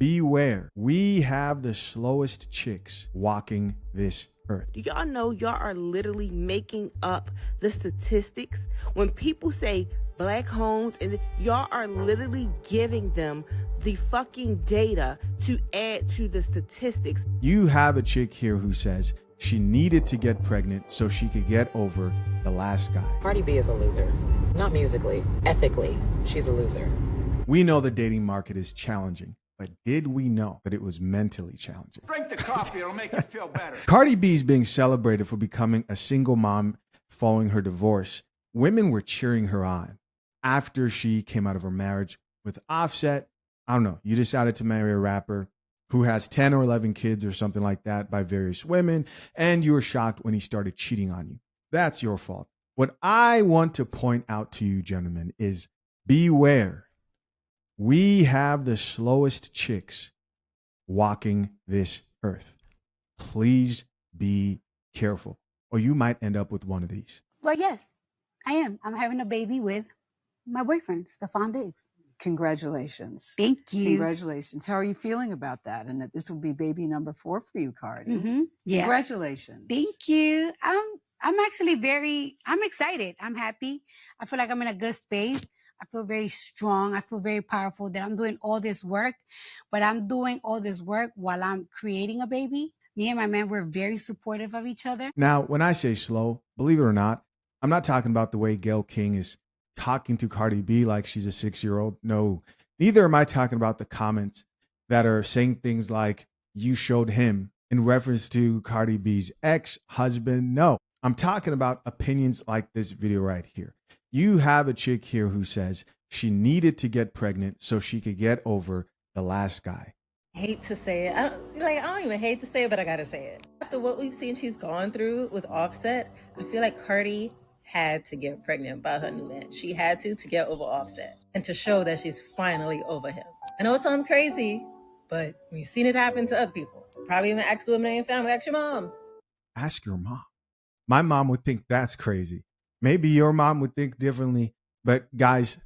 beware. We have the slowest chicks walking this earth. Do y'all know y'all are literally making up the statistics? When people say black homes, and y'all are literally giving them the fucking data to add to the statistics. You have a chick here who says she needed to get pregnant so she could get over the last guy. Cardi B is a loser. Not musically, ethically, she's a loser. We know the dating market is challenging, but did we know that it was mentally challenging? Drink the coffee, it'll make you feel better. Cardi B is being celebrated for becoming a single mom following her divorce. Women were cheering her on after she came out of her marriage with Offset. I don't know, you decided to marry a rapper who has 10 or 11 kids or something like that by various women, and you were shocked when he started cheating on you. That's your fault. What I want to point out to you, gentlemen, is beware. We have the slowest chicks walking this earth. Please be careful, or you might end up with one of these. Well, yes, I am. I'm having a baby with my boyfriend, Stefan Diggs. Congratulations. Thank you. Congratulations. How are you feeling about that? And that this will be baby number 4 for you, Cardi. Yeah. Congratulations. Thank you. I'm actually I'm excited. I'm happy. I feel like I'm in a good space. I feel very strong. I feel very powerful that I'm doing all this work, but I'm doing all this work while I'm creating a baby. Me and my man, we're very supportive of each other. Now, when I say slow, believe it or not, I'm not talking about the way Gayle King is talking to Cardi B like she's a 6-year-old. No, neither am I talking about the comments that are saying things like, you showed him, in reference to Cardi B's ex-husband. No, I'm talking about opinions like this video right here. You have a chick here who says she needed to get pregnant so she could get over the last guy. Hate to say it. I don't even hate to say it, but I gotta say it. After what we've seen she's gone through with Offset, I feel like Cardi had to get pregnant by her new man. She had to get over Offset and to show that she's finally over him. I know it sounds crazy, but we've seen it happen to other people. Probably even ask the women in your family, ask your moms. Ask your mom. My mom would think that's crazy. Maybe your mom would think differently. But guys,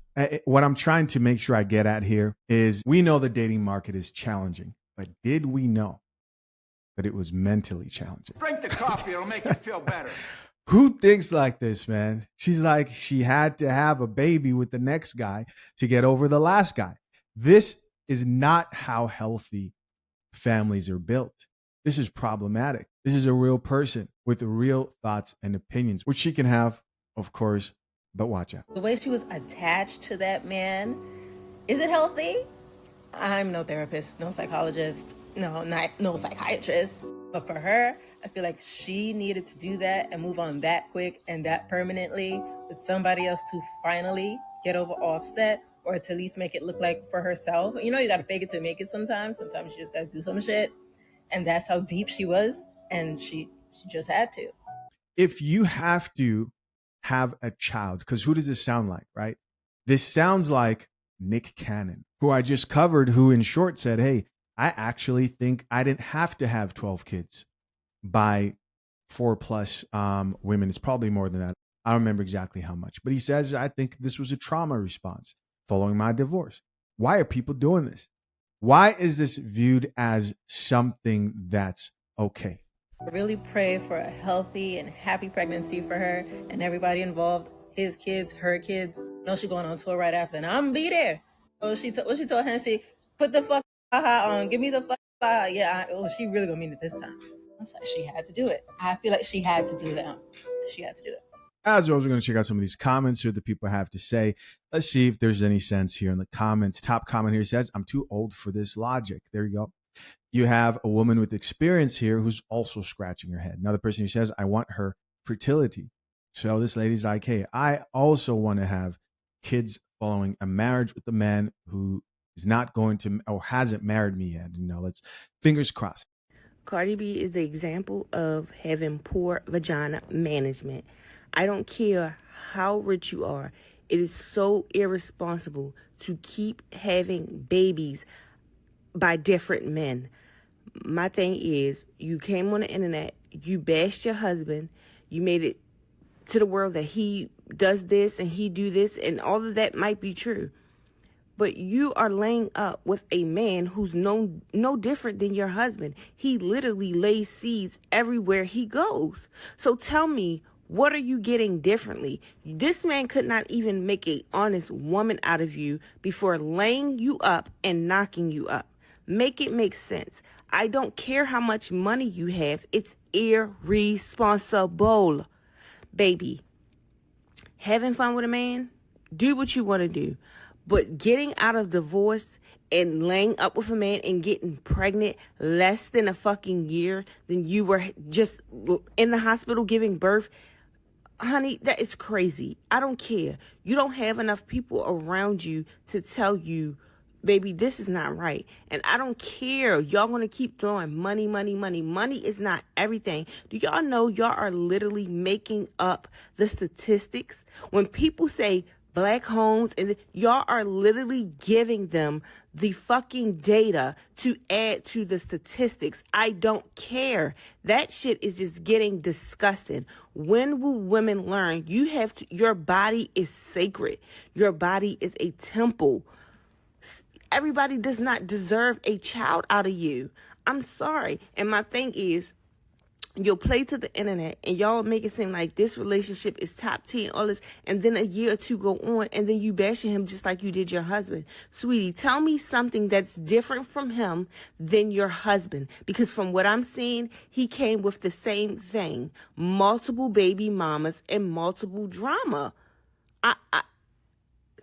what I'm trying to make sure I get at here is we know the dating market is challenging, but did we know that it was mentally challenging? Drink the coffee, it'll make you feel better. Who thinks like this, man? She's like, she had to have a baby with the next guy to get over the last guy. This is not how healthy families are built. This is problematic. This is a real person with real thoughts and opinions, which she can have, of course, but watch out. The way she was attached to that man, is it healthy? I'm no therapist, no psychologist, no psychiatrist. But for her, I feel like she needed to do that and move on that quick and that permanently with somebody else to finally get over Offset, or to at least make it look like for herself. You know, you got to fake it to make it sometimes. Sometimes you just got to do some shit. And that's how deep she was. And she just had to. If you have to have a child, because who does this sound like, right? This sounds like Nick Cannon, who I just covered, who in short said, hey, I actually think I didn't have to have 12 kids by 4+ women. It's probably more than that. I don't remember exactly how much, but he says, I think this was a trauma response following my divorce. Why are people doing this? Why is this viewed as something that's okay? I really pray for a healthy and happy pregnancy for her and everybody involved, his kids, her kids. I know she's going on tour right after, and I'm gonna be there. What she told Hennessy, put the fuck on, give me the fuck. She really gonna mean it this time. I was like, she had to do it. I feel like she had to do that. She had to do it. As always, we're going to check out some of these comments here that people have to say. Let's see if there's any sense here in the comments. Top comment here says, I'm too old for this logic. There you go. You have a woman with experience here who's also scratching her head. Another person who says, I want her fertility. So this lady's like, hey, I also want to have kids following a marriage with a man who is not going to or hasn't married me yet. You know, let's fingers crossed. Cardi B is the example of having poor vagina management. I don't care how rich you are. It is so irresponsible to keep having babies by different men. My thing is, you came on the internet, you bashed your husband, you made it to the world that he does this and he do this, and all of that might be true. But you are laying up with a man who's no different than your husband. He literally lays seeds everywhere he goes. So tell me, what are you getting differently? This man could not even make an honest woman out of you before laying you up and knocking you up. Make it make sense. I don't care how much money you have. It's irresponsible. Baby, having fun with a man, do what you want to do. But getting out of divorce and laying up with a man and getting pregnant less than a fucking year than you were just in the hospital giving birth, honey, that is crazy. I don't care. You don't have enough people around you to tell you, baby, this is not right. And I don't care. Y'all gonna keep throwing money. Money is not everything. Do y'all know y'all are literally making up the statistics? When people say black homes, and y'all are literally giving them the fucking data to add to the statistics. I don't care. That shit is just getting disgusting. When will women learn? Your body is sacred. Your body is a temple. Everybody does not deserve a child out of you. I'm sorry. And my thing is, you'll play to the internet and y'all make it seem like this relationship is top tier and all this, and then a year or two go on and then you bashing him just like you did your husband. Sweetie, tell me something that's different from him than your husband, because from what I'm seeing, he came with the same thing: multiple baby mamas and multiple drama.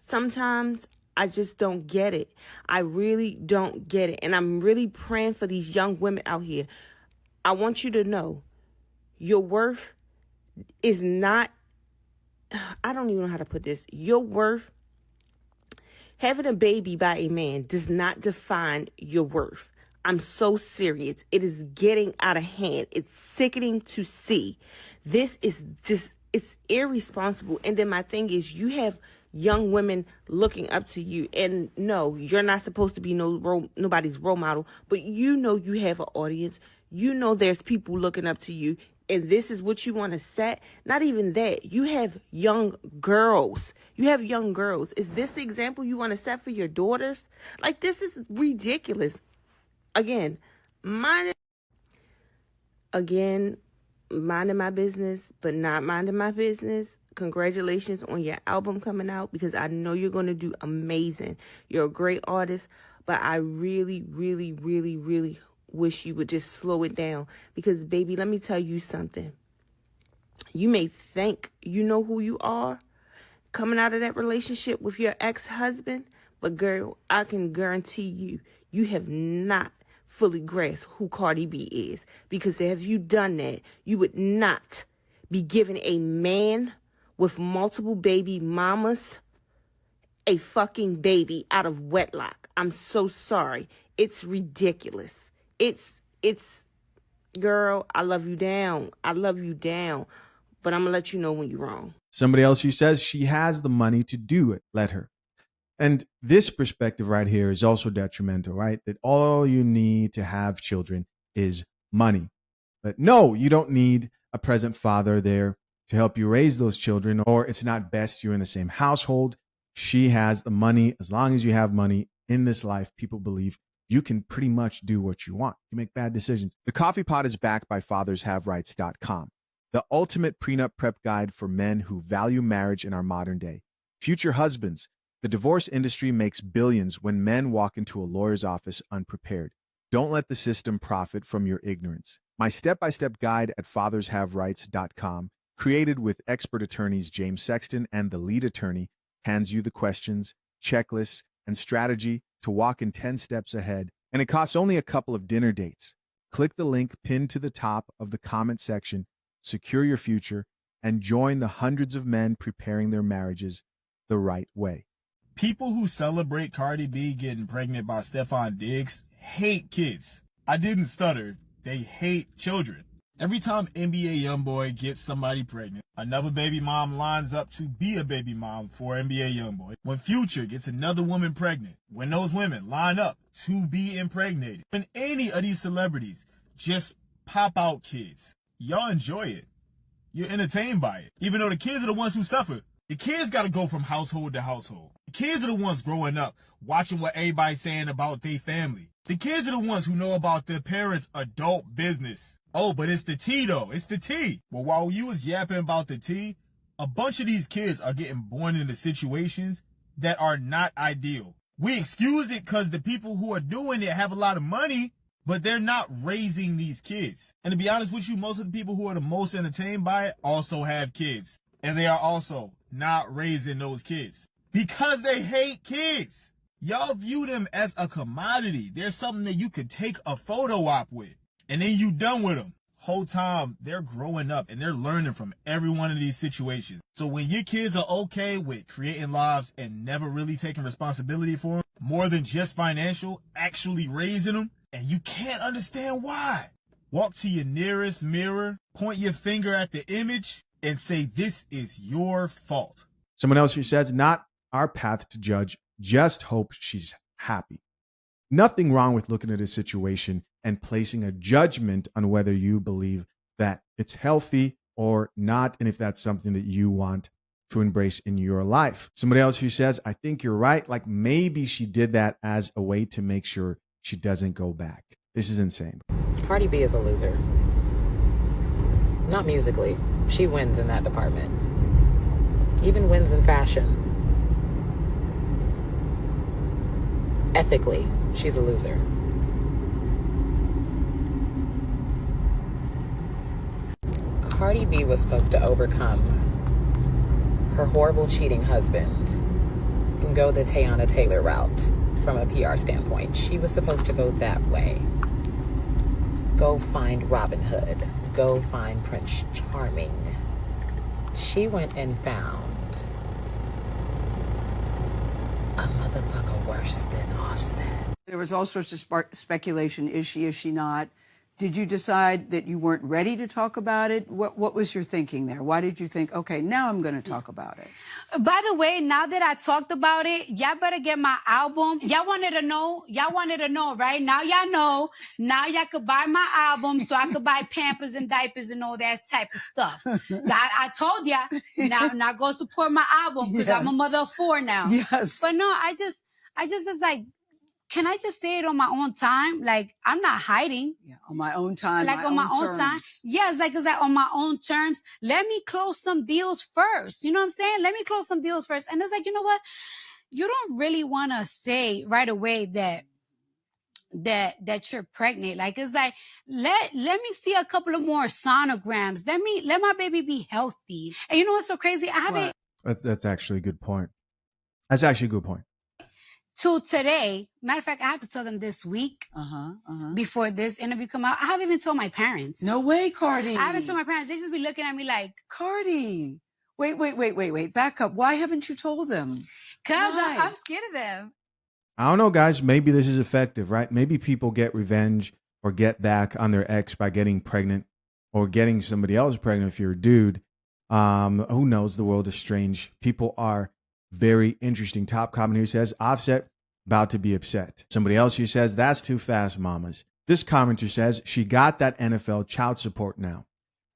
Sometimes I just don't get it. I really don't get it. And I'm really praying for these young women out here. I want you to know your worth is not, I don't even know how to put this. Your worth, having a baby by a man does not define your worth. I'm so serious. It is getting out of hand. It's sickening to see. This is just, it's irresponsible. And then my thing is, you have young women looking up to you, and no, you're not supposed to be nobody's role model, but you know you have an audience. You know there's people looking up to you, and this is what you want to set. Not even that. You have young girls. Is this the example you want to set for your daughters? Like, this is ridiculous. Again, minding my business, but not minding my business. Congratulations on your album coming out, because I know you're going to do amazing. You're a great artist, but I really, really, really, really wish you would just slow it down, because, baby, let me tell you something. You may think you know who you are coming out of that relationship with your ex-husband, but girl, I can guarantee you have not fully grasped who Cardi B is, because if you done that, you would not be giving a man with multiple baby mamas a fucking baby out of wedlock. I'm so sorry. It's ridiculous. It's girl, I love you down. But I'm going to let you know when you're wrong. Somebody else who says she has the money to do it, let her. And this perspective right here is also detrimental, right? That all you need to have children is money. But no, you don't need a present father there to help you raise those children, or it's not best you're in the same household. She has the money. As long as you have money in this life, people believe you can pretty much do what you want. You make bad decisions. The Coffee Pot is backed by fathershaverights.com, the ultimate prenup prep guide for men who value marriage in our modern day. Future husbands, the divorce industry makes billions when men walk into a lawyer's office unprepared. Don't let the system profit from your ignorance. My step-by-step guide at fathershaverights.com, created with expert attorneys James Sexton and the lead attorney, hands you the questions, checklists, and strategy to walk in 10 steps ahead, and it costs only a couple of dinner dates. Click the link pinned to the top of the comment section, secure your future, and join the hundreds of men preparing their marriages the right way. People who celebrate Cardi B getting pregnant by Stefon Diggs hate kids. I didn't stutter. They hate children. Every time NBA YoungBoy gets somebody pregnant, another baby mom lines up to be a baby mom for NBA YoungBoy. When Future gets another woman pregnant, when those women line up to be impregnated, when any of these celebrities just pop out kids, y'all enjoy it. You're entertained by it. Even though the kids are the ones who suffer. The kids got to go from household to household. The kids are the ones growing up, watching what everybody's saying about their family. The kids are the ones who know about their parents' adult business. Oh, but it's the tea though. It's the tea. Well, while you was yapping about the tea, a bunch of these kids are getting born into situations that are not ideal. We excuse it because the people who are doing it have a lot of money, but they're not raising these kids. And to be honest with you, most of the people who are the most entertained by it also have kids. And they are also not raising those kids because they hate kids. Y'all view them as a commodity. They're something that you could take a photo op with and then you done with them. Whole time they're growing up and they're learning from every one of these situations. So when your kids are okay with creating lives and never really taking responsibility for them, more than just financial, actually raising them, and you can't understand why, walk to your nearest mirror, point your finger at the image and say, this is your fault. Someone else who says, not our path to judge, just hope she's happy. Nothing wrong with looking at a situation and placing a judgment on whether you believe that it's healthy or not, and if that's something that you want to embrace in your life. Somebody else who says, I think you're right. Like maybe she did that as a way to make sure she doesn't go back. This is insane. Cardi B is a loser. Not musically. She wins in that department. Even wins in fashion. Ethically, she's a loser. Cardi B was supposed to overcome her horrible cheating husband and go the Teyana Taylor route from a PR standpoint. She was supposed to go that way. Go find Robin Hood. Go find Prince Charming. She went and found a motherfucker worse than Offset. There was all sorts of speculation. Is she not? Did you decide that you weren't ready to talk about it? What was your thinking there? Why did you think, okay, now I'm going to talk about it? By the way, now that I talked about it, y'all better get my album. Y'all wanted to know, right? Now y'all know. Now y'all could buy my album so I could buy Pampers and diapers and all that type of stuff. I told ya, now go support my album because I'm a mother of 4 now. Yes. But no, I just was like, can I just say it on my own time? Like, I'm not hiding. Yeah, on my own time. Like on my own time. Yes, like it's like on my own terms. Let me close some deals first. You know what I'm saying? Let me close some deals first. And it's like, you know what? You don't really want to say right away that you're pregnant. Like it's like, let me see a couple of more sonograms. Let my baby be healthy. And you know what's so crazy? I haven't. That's actually a good point. That's actually a good point. Till today, matter of fact, I have to tell them this week before this interview come out. I haven't even told my parents. No way, Cardi. I haven't told my parents. They just be looking at me like, Cardi. Wait. Back up. Why haven't you told them? Because I'm scared of them. I don't know, guys. Maybe this is effective, right? Maybe people get revenge or get back on their ex by getting pregnant or getting somebody else pregnant if you're a dude. Who knows? The world is strange. People are very interesting. Top comment here says, Offset about to be upset. Somebody else here says, that's too fast, mamas. This commenter says, she got that NFL child support now.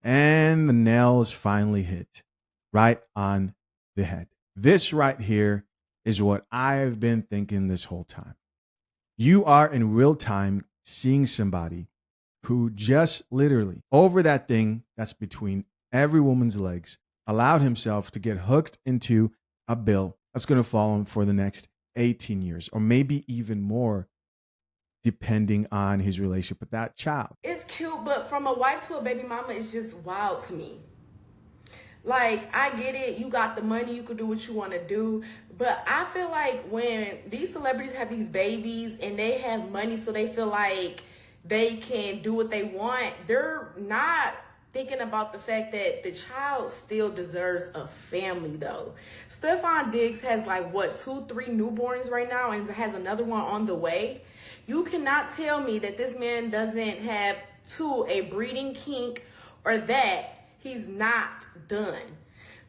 And the nail is finally hit right on the head. This right here is what I've been thinking this whole time. You are in real time seeing somebody who just literally over that thing that's between every woman's legs allowed himself to get hooked into a bill that's going to follow him for the next 18 years or maybe even more, depending on his relationship with that child. It's cute, but from a wife to a baby mama, it's just wild to me. Like, I get it. You got the money. You could do what you want to do. But I feel like when these celebrities have these babies and they have money so they feel like they can do what they want, they're not thinking about the fact that the child still deserves a family, though. Stefan Diggs has 2-3 newborns right now and has another one on the way. You cannot tell me that this man doesn't have a breeding kink or that he's not done.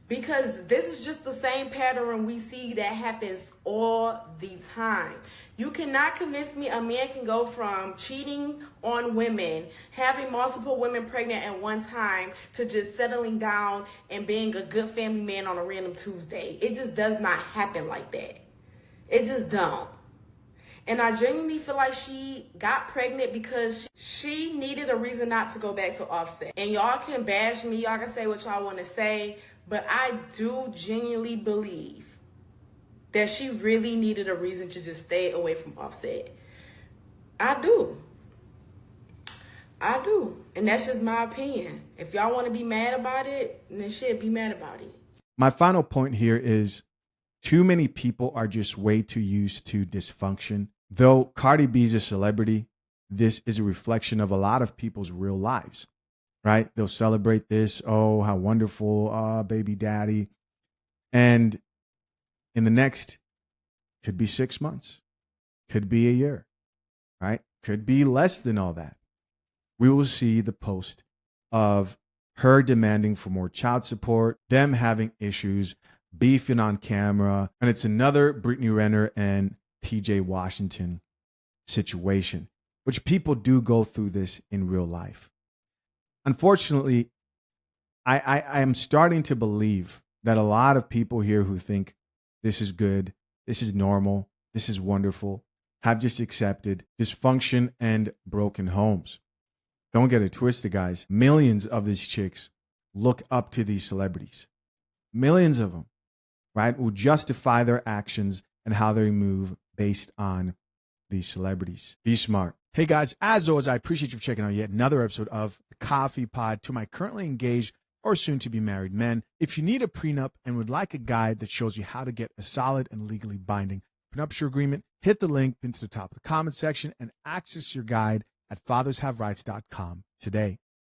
Because this is just the same pattern we see that happens all the time. You cannot convince me a man can go from cheating on women, having multiple women pregnant at one time, to just settling down and being a good family man on a random Tuesday. It just does not happen like that. It just don't. And I genuinely feel like she got pregnant because she needed a reason not to go back to Offset. And y'all can bash me, y'all can say what y'all want to say, but I do genuinely believe that she really needed a reason to just stay away from Offset. I do. And that's just my opinion. If y'all want to be mad about it, then shit, be mad about it. My final point here is too many people are just way too used to dysfunction. Though Cardi B is a celebrity, this is a reflection of a lot of people's real lives, right? They'll celebrate this. Oh, how wonderful, baby daddy. And in the next, could be 6 months, could be a year, right? Could be less than all that. We will see the post of her demanding for more child support, them having issues, beefing on camera, and it's another Brittany Renner and PJ Washington situation, which people do go through this in real life. Unfortunately, I am starting to believe that a lot of people here who think this is good, this is normal, this is wonderful, have just accepted dysfunction and broken homes. Don't get it twisted, guys. Millions of these chicks look up to these celebrities. Millions of them, right, will justify their actions and how they move based on these celebrities. Be smart. Hey guys, as always, I appreciate you checking out yet another episode of the Coffee Pod. To my currently engaged or soon to be married men, if you need a prenup and would like a guide that shows you how to get a solid and legally binding prenuptial agreement, hit the link pinned to the top of the comment section and access your guide at fathershaverights.com today.